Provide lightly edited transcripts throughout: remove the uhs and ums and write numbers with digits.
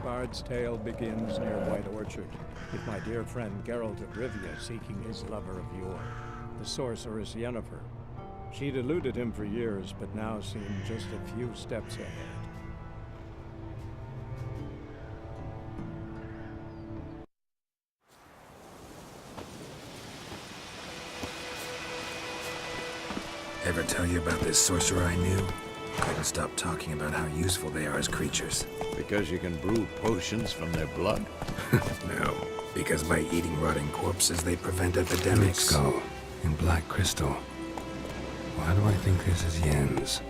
bard's tale begins near White Orchard, with my dear friend Geralt of Rivia seeking his lover of yore, the sorceress Yennefer. She'd eluded him for years, but now seemed just a few steps ahead. Ever tell you about this sorcerer I knew? Couldn't stop talking about how useful they are as creatures. Because you can brew potions from their blood? No, because by eating rotting corpses, they prevent epidemics. Skull and black crystal. Why do I think this is Yen's?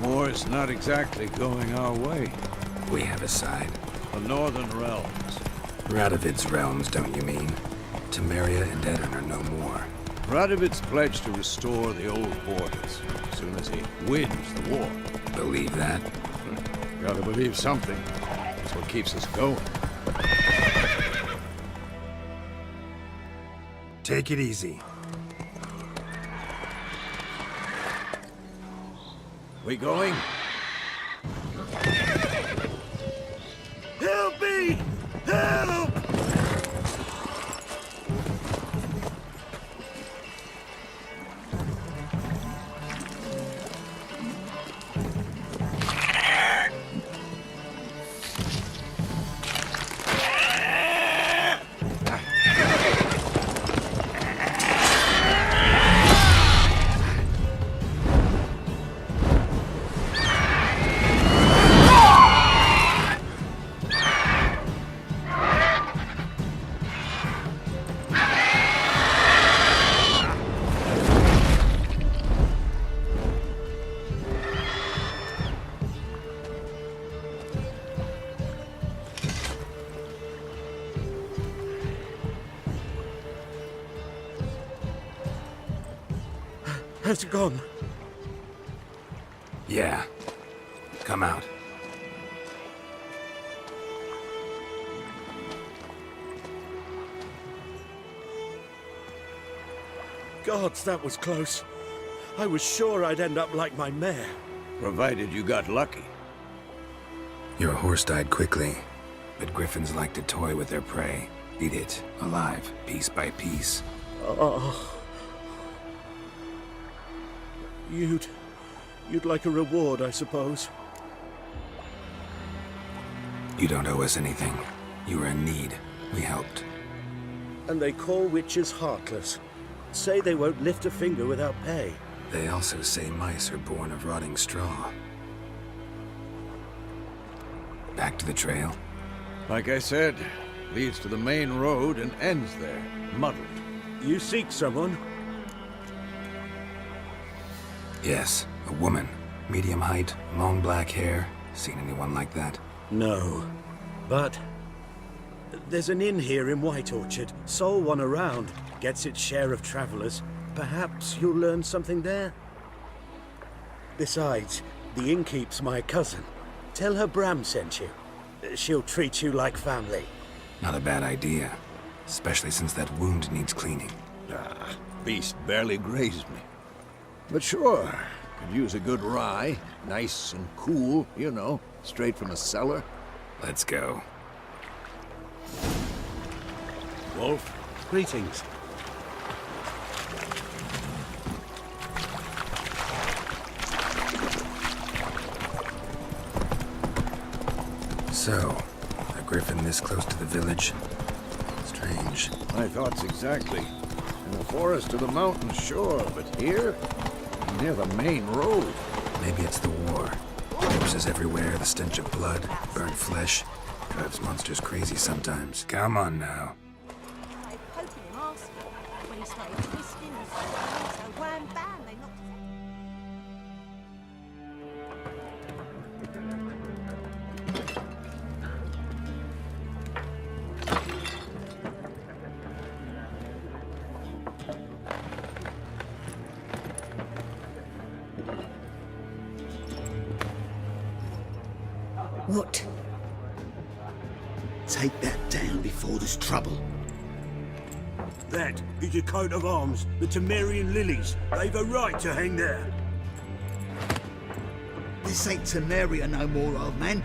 War's not exactly going our way. We have a side. The Northern Realms. Radovid's realms, don't you mean? Temeria and Edirn are no more. Radovid's pledged to restore the old borders as soon as he wins the war. Believe that? Gotta believe something. That's what keeps us going. Take it easy. We going? Help me! Help! Has it gone? Yeah. Come out. Gods, that was close. I was sure I'd end up like my mare. Provided you got lucky. Your horse died quickly, but griffins like to toy with their prey. Eat it, alive, piece by piece. Oh. You'd like a reward, I suppose. You don't owe us anything. You were in need. We helped. And they call witches heartless. Say they won't lift a finger without pay. They also say mice are born of rotting straw. Back to the trail? Like I said, leads to the main road and ends there, muddled. You seek someone? Yes, a woman. Medium height, long black hair. Seen anyone like that? No. But there's an inn here in White Orchard. Sole one around. Gets its share of travelers. Perhaps you'll learn something there? Besides, the innkeep's my cousin. Tell her Bram sent you. She'll treat you like family. Not a bad idea. Especially since that wound needs cleaning. Beast barely grazed me. But sure, could use a good rye. Nice and cool, you know, straight from the cellar. Let's go. Wolf? Greetings. So, a griffin this close to the village? Strange. My thoughts exactly. In the forest or the mountains, sure, but here? Near the main road. Maybe it's the war. Corpses everywhere, the stench of blood, burnt flesh. Drives monsters crazy sometimes. Come on now. What? Take that down before there's trouble. That is your coat of arms, the Temerian lilies. They've a right to hang there. This ain't Temeria no more, old man.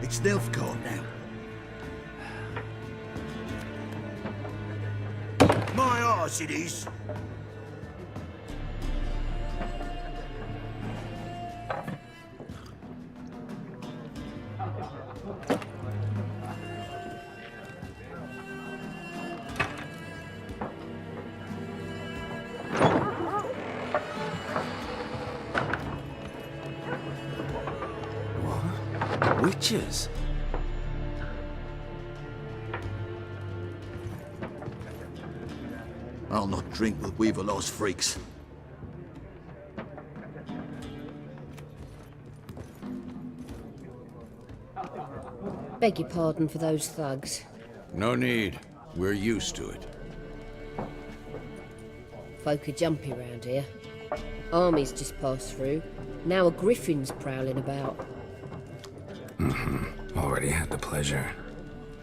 It's Nilfgaard now. My arse it is. Witches? I'll not drink with Weaverlaw's freaks. Beg your pardon for those thugs. No need. We're used to it. Folk are jumpy round here. Armies just passed through. Now a griffin's prowling about. Already had the pleasure.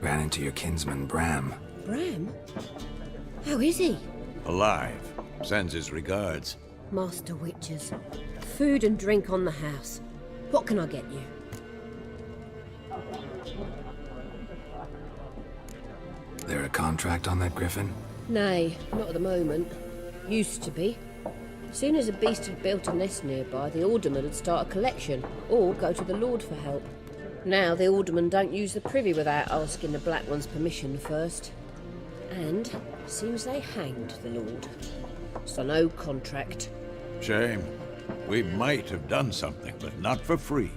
Ran into your kinsman, Bram. Bram? How is he? Alive. Sends his regards. Master Witches. Food and drink on the house. What can I get you? There a contract on that griffin? Nay, not at the moment. Used to be. Soon as a beast had built a nest nearby, the alderman would start a collection, or go to the Lord for help. Now the aldermen don't use the privy without asking the Black One's permission first. And seems they hanged the Lord. So no contract. Shame. We might have done something, but not for free.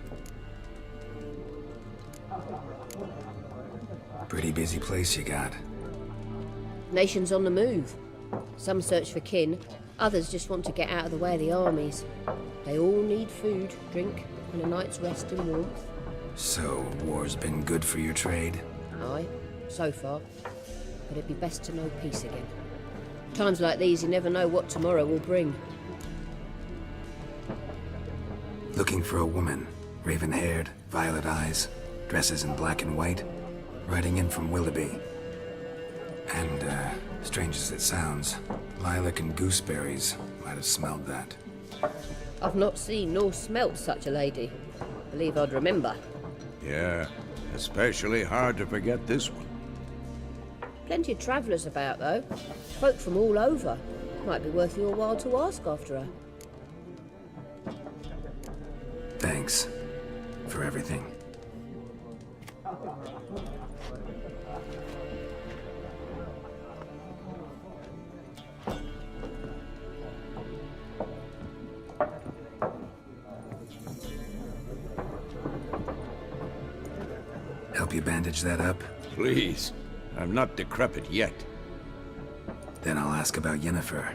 Pretty busy place you got. Nations on the move. Some search for kin, others just want to get out of the way of the armies. They all need food, drink, and a night's rest and warmth. So, war's been good for your trade? Aye, so far. But it'd be best to know peace again. Times like these, you never know what tomorrow will bring. Looking for a woman. Raven-haired, violet eyes, dresses in black and white. Riding in from Willoughby. And, strange as it sounds, lilac and gooseberries might have smelled that. I've not seen nor smelt such a lady. Believe I'd remember. Yeah, especially hard to forget this one. Plenty of travellers about, though. Folk from all over. Might be worth your while to ask after her. Thanks. For everything. Help you bandage that up? Please. I'm not decrepit yet. Then I'll ask about Yennefer.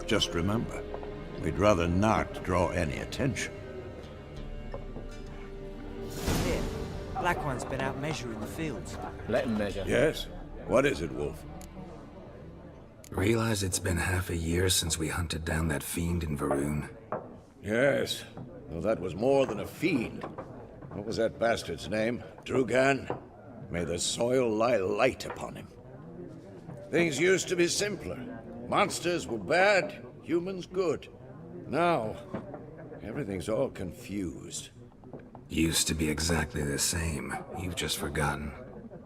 Just remember, we'd rather not draw any attention. Here, Black One's been out measuring the fields. Let him measure. Yes? What is it, Wolf? Realize it's been half a year since we hunted down that fiend in Varun. Yes. Well, that was more than a fiend. What was that bastard's name? Drugan? May the soil lie light upon him. Things used to be simpler. Monsters were bad, humans good. Now, everything's all confused. Used to be exactly the same. You've just forgotten.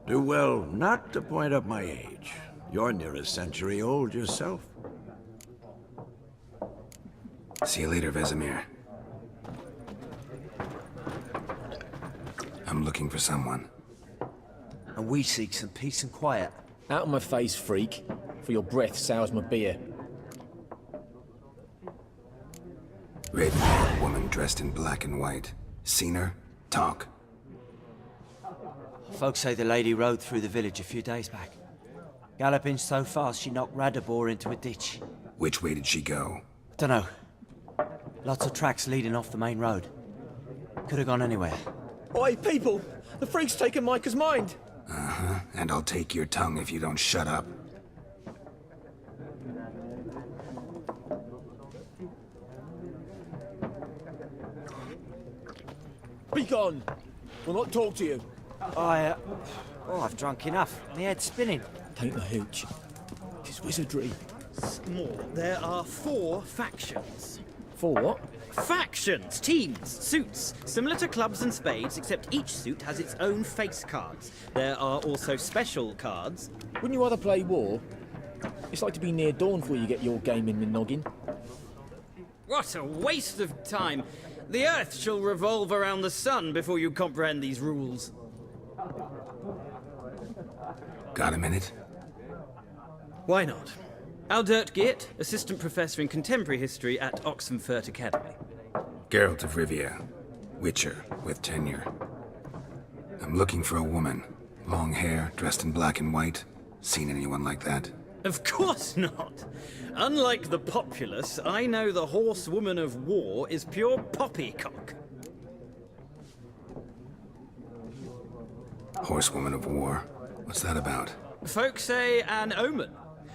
Do well not to point up my age. You're near a century old yourself. See you later, Vesemir. I'm looking for someone. And we seek some peace and quiet. Out of my face, freak. For your breath sours my beer. Raven-haired woman dressed in black and white. Seen her? Talk. Folks say the lady rode through the village a few days back. Galloping so fast she knocked Radabor into a ditch. Which way did she go? Dunno. Lots of tracks leading off the main road. Could have gone anywhere. Oi, people! The freak's taken Micah's mind! Uh-huh. And I'll take your tongue if you don't shut up. Be gone! We'll not talk to you. I've drunk enough. My head's spinning. Tain't the hooch. It's wizardry. More. There are 4 factions. For what? Factions, teams, suits, similar to clubs and spades, except each suit has its own face cards. There are also special cards. Wouldn't you rather play war? It's like to be near dawn before you get your game in the noggin. What a waste of time! The Earth shall revolve around the sun before you comprehend these rules. Got a minute? Why not? Aldert Geert, Assistant Professor in Contemporary History at Oxenfurt Academy. Geralt of Rivia, Witcher with tenure. I'm looking for a woman. Long hair, dressed in black and white. Seen anyone like that? Of course not! Unlike the populace, I know the horsewoman of war is pure poppycock. Horsewoman of War? What's that about? Folk say an omen.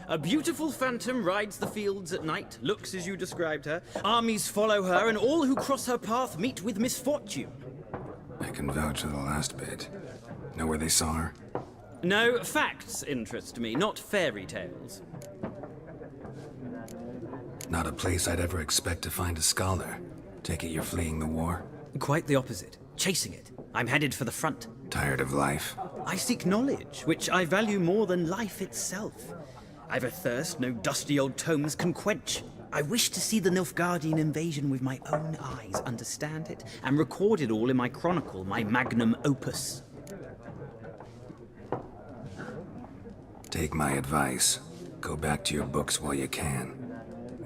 A beautiful phantom rides the fields at night, looks as you described her. Armies follow her, and all who cross her path meet with misfortune. I can vouch for the last bit. Know where they saw her? No, facts interest me, not fairy tales. Not a place I'd ever expect to find a scholar. Take it you're fleeing the war? Quite the opposite. Chasing it. I'm headed for the front. Tired of life? I seek knowledge, which I value more than life itself. I've a thirst no dusty old tomes can quench. I wish to see the Nilfgaardian invasion with my own eyes, understand it, and record it all in my chronicle, my magnum opus. Take my advice. Go back to your books while you can.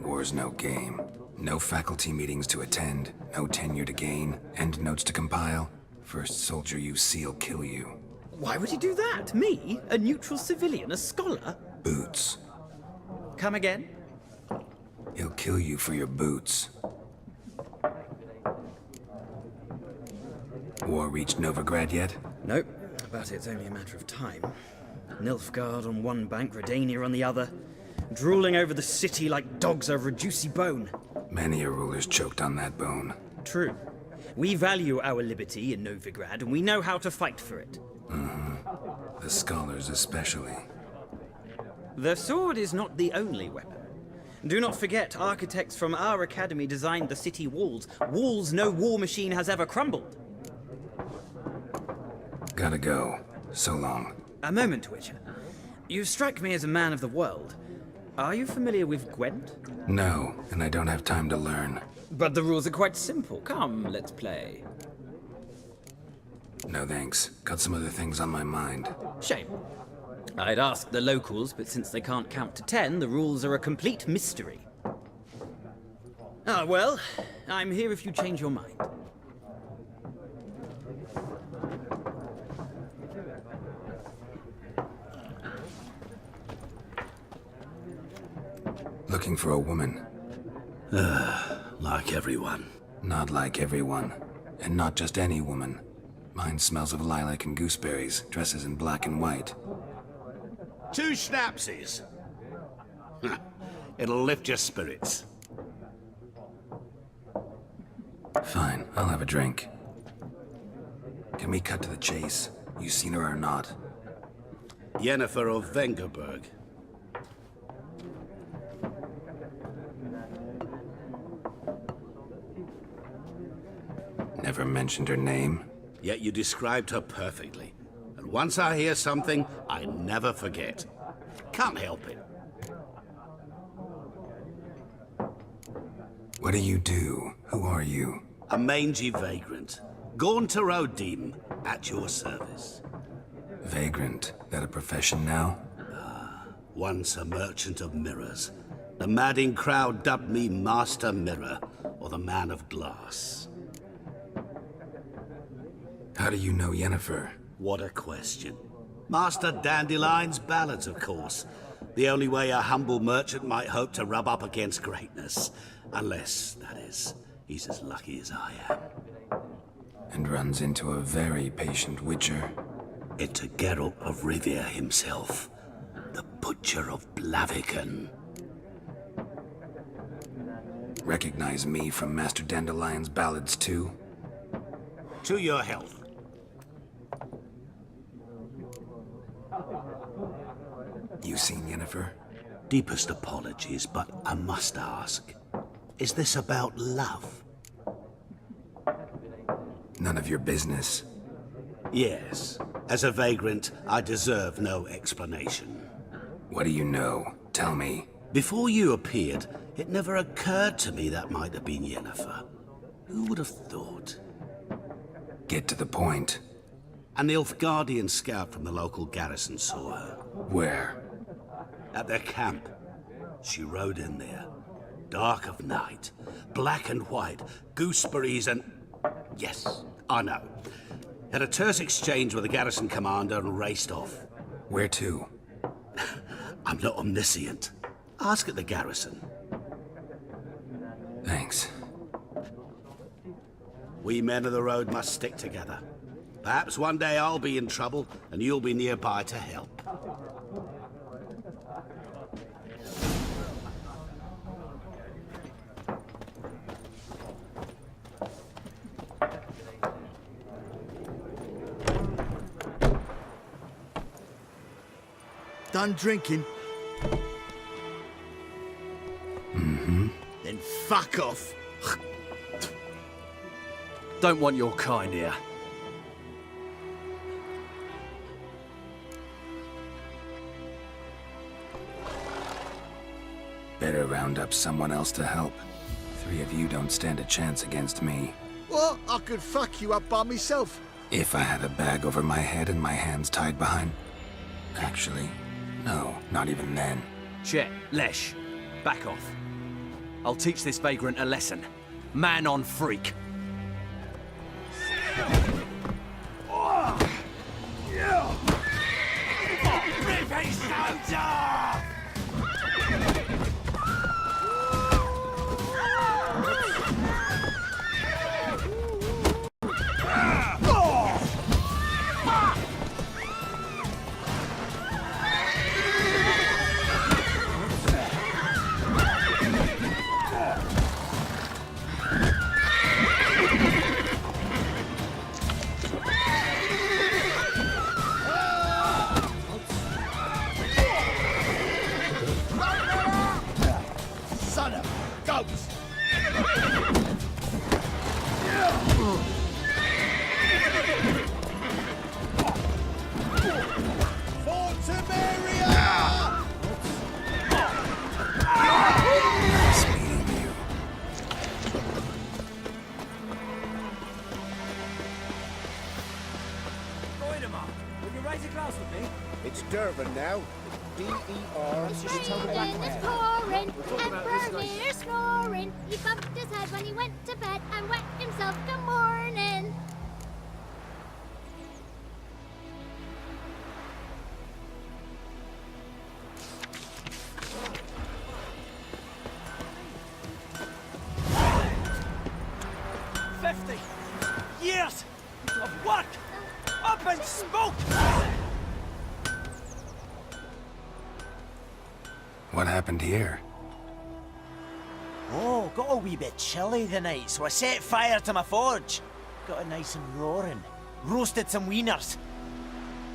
War's no game. No faculty meetings to attend, no tenure to gain, end notes to compile. First soldier you see'll kill you. Why would he do that? Me? A neutral civilian? A scholar? Boots. Come again? He'll kill you for your boots. War reached Novigrad yet? Nope, but it's only a matter of time. Nilfgaard on one bank, Redania on the other, drooling over the city like dogs over a juicy bone. Many a ruler's choked on that bone. True. We value our liberty in Novigrad, and we know how to fight for it. The scholars especially. The sword is not the only weapon. Do not forget, architects from our academy designed the city walls. Walls no war machine has ever crumbled. Gotta go. So long. A moment, Witcher. You strike me as a man of the world. Are you familiar with Gwent? No, and I don't have time to learn. But the rules are quite simple. Come, let's play. No thanks. Got some other things on my mind. Shame. I'd ask the locals, but since they can't count to 10, the rules are a complete mystery. Ah, well, I'm here if you change your mind. Looking for a woman. Like everyone. Not like everyone. And not just any woman. Mine smells of lilac and gooseberries, dresses in black and white. 2 schnapsies. It'll lift your spirits. Fine, I'll have a drink. Can we cut to the chase? You seen her or not? Yennefer of Vengerberg. Never mentioned her name? Yet you described her perfectly. And once I hear something, I never forget. Can't help it. What do you do? Who are you? A mangy vagrant. Gaunter O'Deem, at your service. Vagrant. That a profession now? Once a merchant of mirrors. The madding crowd dubbed me Master Mirror, or the Man of Glass. How do you know Yennefer? What a question. Master Dandelion's ballads, of course. The only way a humble merchant might hope to rub up against greatness. Unless, that is, he's as lucky as I am. And runs into a very patient witcher. It's a Geralt of Rivia himself. The Butcher of Blaviken. Recognize me from Master Dandelion's ballads too? To your health. You seen Yennefer? Deepest apologies, but I must ask. Is this about love? None of your business. Yes. As a vagrant, I deserve no explanation. What do you know? Tell me. Before you appeared, it never occurred to me that might have been Yennefer. Who would have thought? Get to the point. An Nilfgaardian scout from the local garrison saw her. Where? At their camp. She rode in there. Dark of night. Black and white. Gooseberries and... Yes, I know. Had a terse exchange with the garrison commander and raced off. Where to? I'm not omniscient. Ask at the garrison. Thanks. We men of the road must stick together. Perhaps one day I'll be in trouble and you'll be nearby to help. Done drinking? Mm-hmm. Then fuck off. Don't want your kind here. Better round up someone else to help. 3 of you don't stand a chance against me. Well, I could fuck you up by myself. If I had a bag over my head and my hands tied behind... Actually, no, not even then. Chet, Lesh, back off. I'll teach this vagrant a lesson. Man on freak. Son of goats! Nice meeting you. Voidemar, will you raise a glass with me? It's Durban now. D-E-R. Raining is pouring, and Bernier snoring. He bumped his head when he went to bed and wet himself till morning. Years of work up in smoke! What happened here? Oh, got a wee bit chilly the night, so I set fire to my forge. Got it nice and roaring. Roasted some wieners.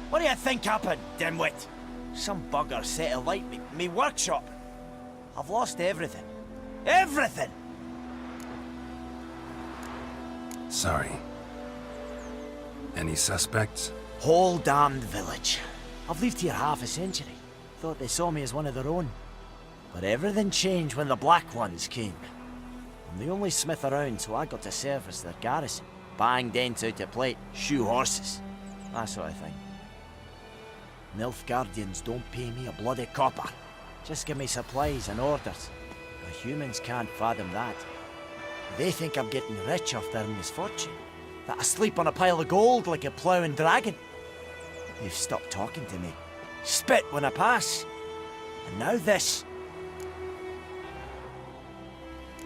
What do you think happened, dimwit? Some bugger set alight me workshop. I've lost everything. Everything! Sorry. Any suspects? Whole damned village. I've lived here half a century. Thought they saw me as one of their own. But everything changed when the Black Ones came. I'm the only smith around, so I got to serve as their garrison. Bang dents out of plate, shoe horses. That sort of thing. Nilfgaardians don't pay me a bloody copper. Just give me supplies and orders. The humans can't fathom that. They think I'm getting rich off their misfortune. That I sleep on a pile of gold like a ploughing dragon. They've stopped talking to me. Spit when I pass. And now this.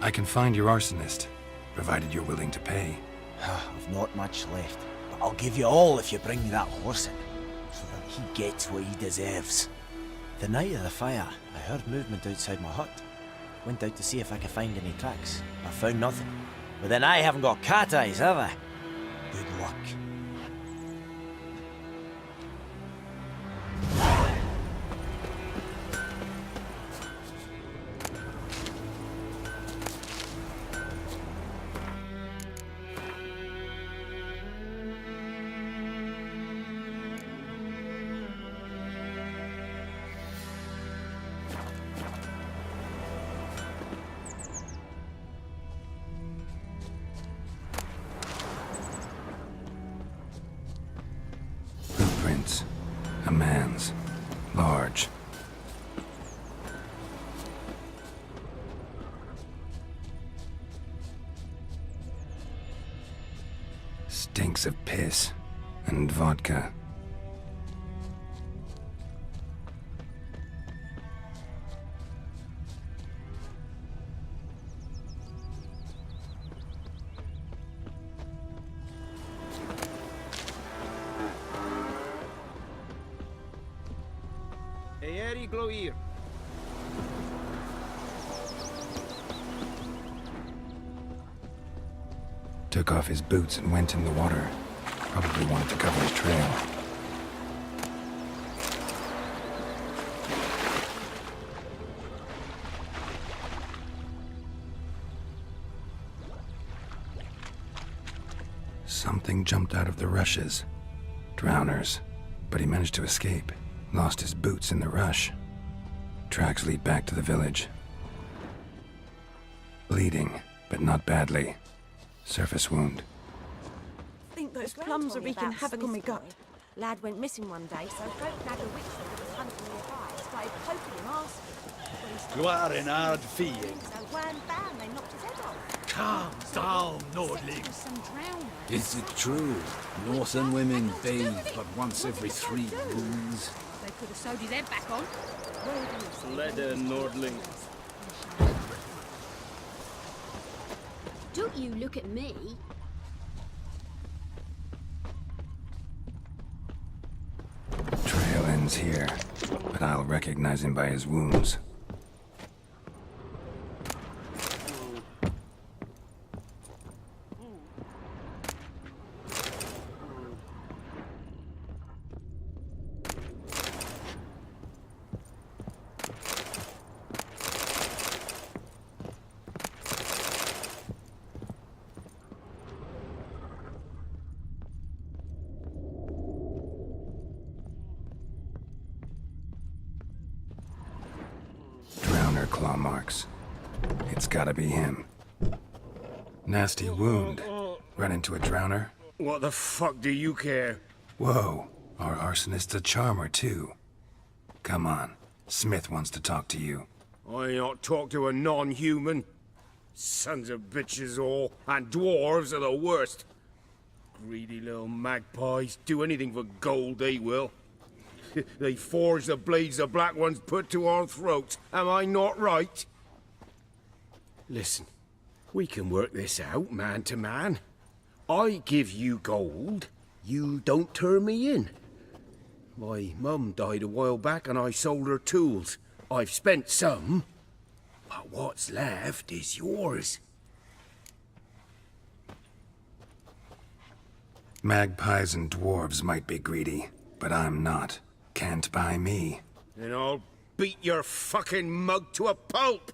I can find your arsonist, provided you're willing to pay. I've not much left, but I'll give you all if you bring me that horse in, so that he gets what he deserves. The night of the fire, I heard movement outside my hut. Went out to see if I could find any tracks. I found nothing. But then I haven't got cat eyes, have I? Good luck. A man's. Large. Stinks of piss and vodka. Eeri Gloir. Took off his boots and went in the water. Probably wanted to cover his trail. Something jumped out of the rushes. Drowners. But he managed to escape. Lost his boots in the rush. Tracks lead back to the village. Bleeding, but not badly. Surface wound. I think those plums are wreaking havoc on my gut. Lad went missing one day, so folk nagged a witch that was hunting nearby, started poking him arse. You are an hard fiend. So wham bam, they knocked his head off. Calm down, Nordling. Is it true? Northern women bathe but once every 3 moons? They could have sewed his head back on. Leather Nordling. Don't you look at me. Trail ends here, but I'll recognize him by his wounds. Claw marks. It's gotta be him. Nasty wound. Run into a drowner? What the fuck do you care? Whoa, our arsonist's a charmer too. Come on, Smith wants to talk to you. I ain't not talk to a non-human. Sons of bitches all, and dwarves are the worst. Greedy little magpies, do anything for gold they will. They forge the blades the Black Ones put to our throats. Am I not right? Listen, we can work this out, man to man. I give you gold, you don't turn me in. My mum died a while back and I sold her tools. I've spent some, but what's left is yours. Magpies and dwarves might be greedy, but I'm not. Can't buy me. Then I'll beat your fucking mug to a pulp!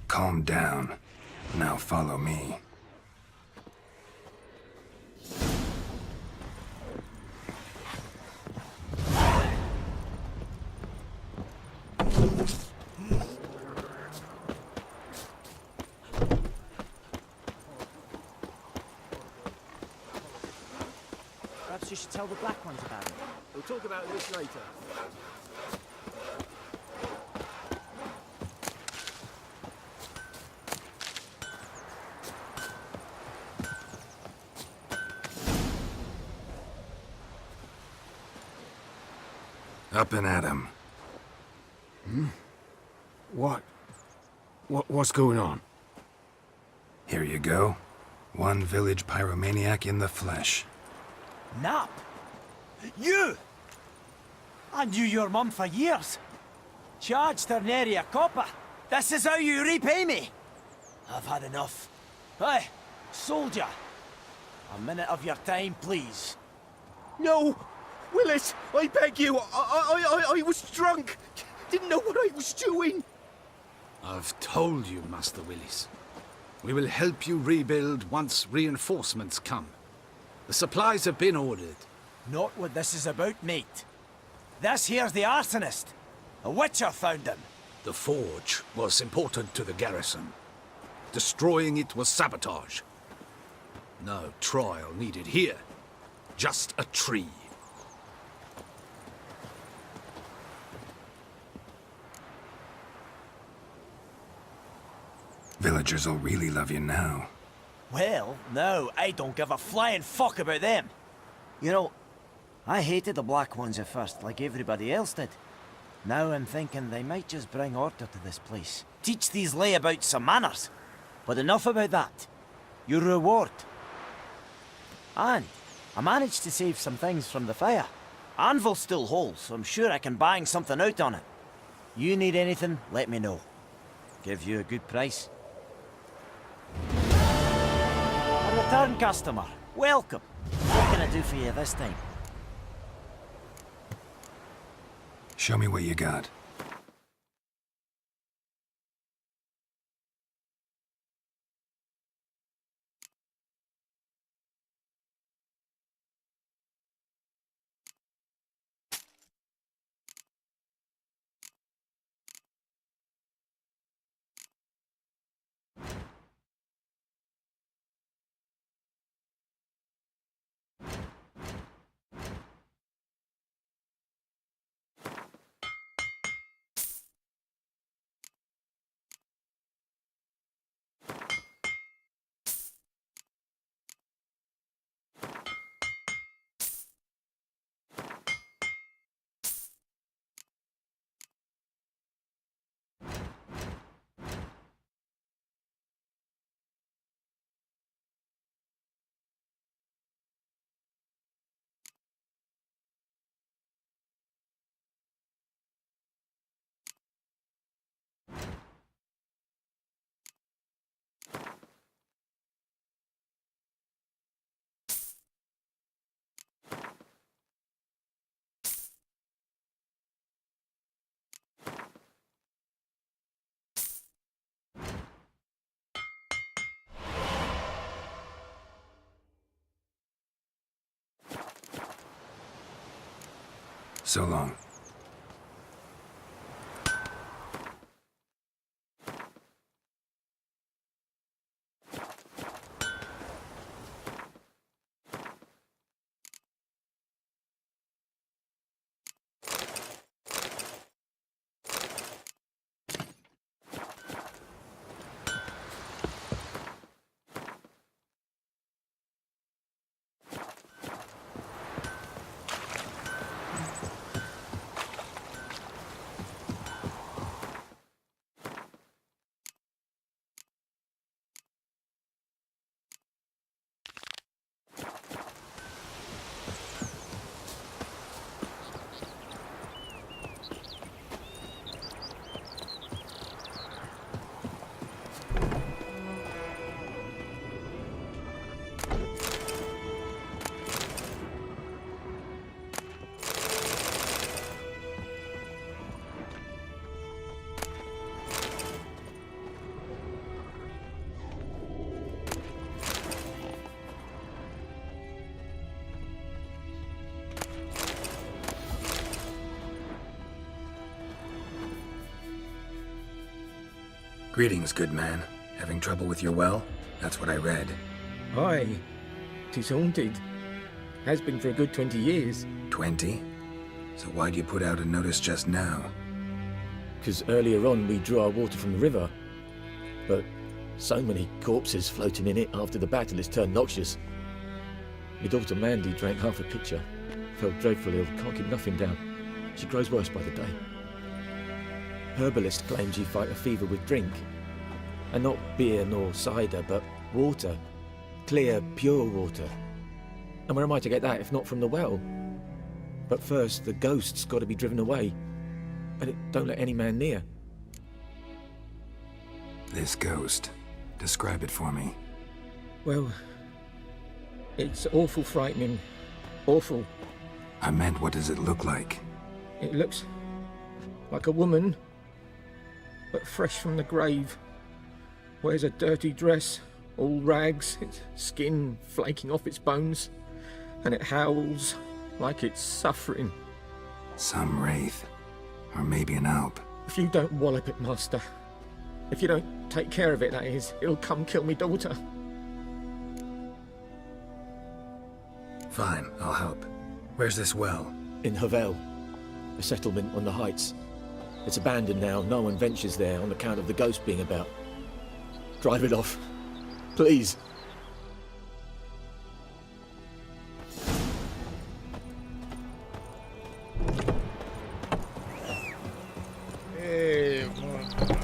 Calm down. Now follow me. Perhaps you should tell the Black Ones about it. We'll talk about this later. Up and at him. What's going on? Here you go. One village pyromaniac in the flesh. Nap? You! I knew your mum for years. Charged her nary a copper. This is how you repay me. I've had enough. Hey, soldier. A minute of your time, please. No! Willis, I beg you, I was drunk. Didn't know what I was doing. I've told you, Master Willis. We will help you rebuild once reinforcements come. The supplies have been ordered. Not what this is about, mate. This here's the arsonist. A witcher found him. The forge was important to the garrison. Destroying it was sabotage. No trial needed here. Just a tree. Villagers will really love you now. Well, no, I don't give a flying fuck about them. You know, I hated the Black Ones at first, like everybody else did. Now I'm thinking they might just bring order to this place. Teach these layabouts some manners. But enough about that. Your reward. And I managed to save some things from the fire. Anvil's still whole, so I'm sure I can bang something out on it. You need anything, let me know. Give you a good price. A return customer. Welcome. What can I do for you this time? Show me what you got. So long. Greetings, good man. Having trouble with your well? That's what I read. Aye. 'Tis haunted. Has been for a good 20 years. 20? So why'd you put out a notice just now? 'Cause earlier on we drew our water from the river. But so many corpses floating in it after the battle has turned noxious. My daughter Mandy drank half a pitcher. Felt dreadfully ill, can't keep nothing down. She grows worse by the day. Herbalist claims you fight a fever with drink. And not beer nor cider, but water. Clear, pure water. And where am I to get that if not from the well? But first, the ghost's got to be driven away. And it don't let any man near. This ghost. Describe it for me. Well, it's awful frightening. Awful. I meant, what does it look like? It looks like a woman, but fresh from the grave. Wears a dirty dress, all rags, its skin flaking off its bones, and it howls like it's suffering. Some wraith. Or maybe an alp. If you don't wallop it, Master, if you don't take care of it, that is, it'll come kill me daughter. Fine, I'll help. Where's this well? In Havel, a settlement on the heights. It's abandoned now. No one ventures there on account of the ghost being about. Drive it off. Please. Hey, come on. Come on.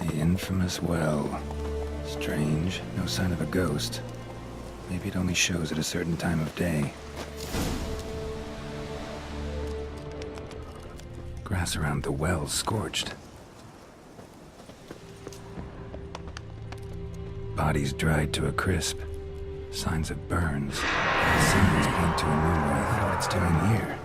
The infamous well. Strange, no sign of a ghost. Maybe it only shows at a certain time of day. Grass around the well scorched. Bodies dried to a crisp. Signs of burns. The scenes point to a moonwraith. What it's doing here.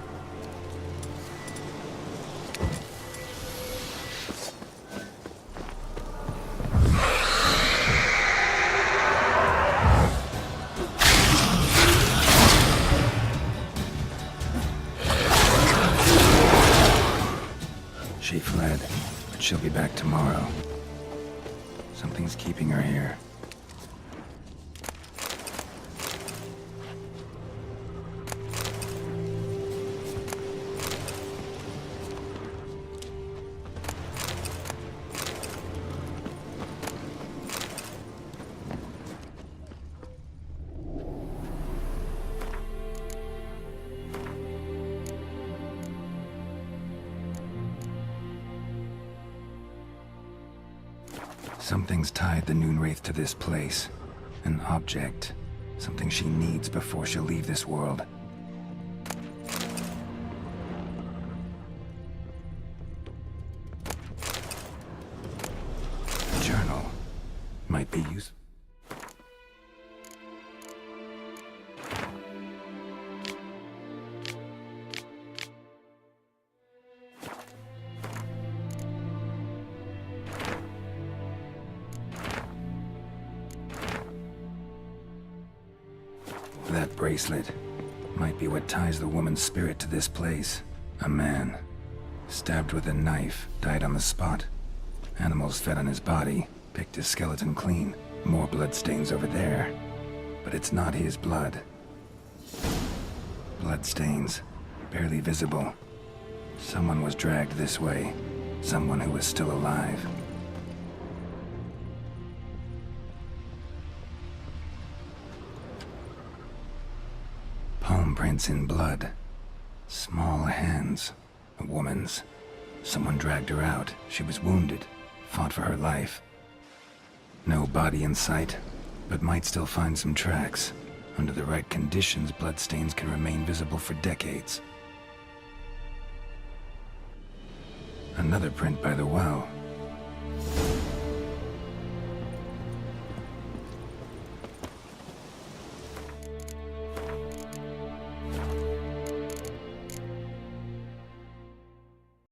She fled, but she'll be back tomorrow. Something's keeping her here. Something's tied the Noonwraith to this place. An object. Something she needs before she'll leave this world. A journal. Might be useful. That bracelet might be what ties the woman's spirit to this place. A man, stabbed with a knife, died on the spot. Animals fed on his body, picked his skeleton clean. More bloodstains over there. But it's not his blood. Bloodstains, barely visible. Someone was dragged this way. Someone who was still alive. Palm prints in blood. Small hands. A woman's. Someone dragged her out. She was wounded. Fought for her life. No body in sight, but might still find some tracks. Under the right conditions, bloodstains can remain visible for decades. Another print by the well.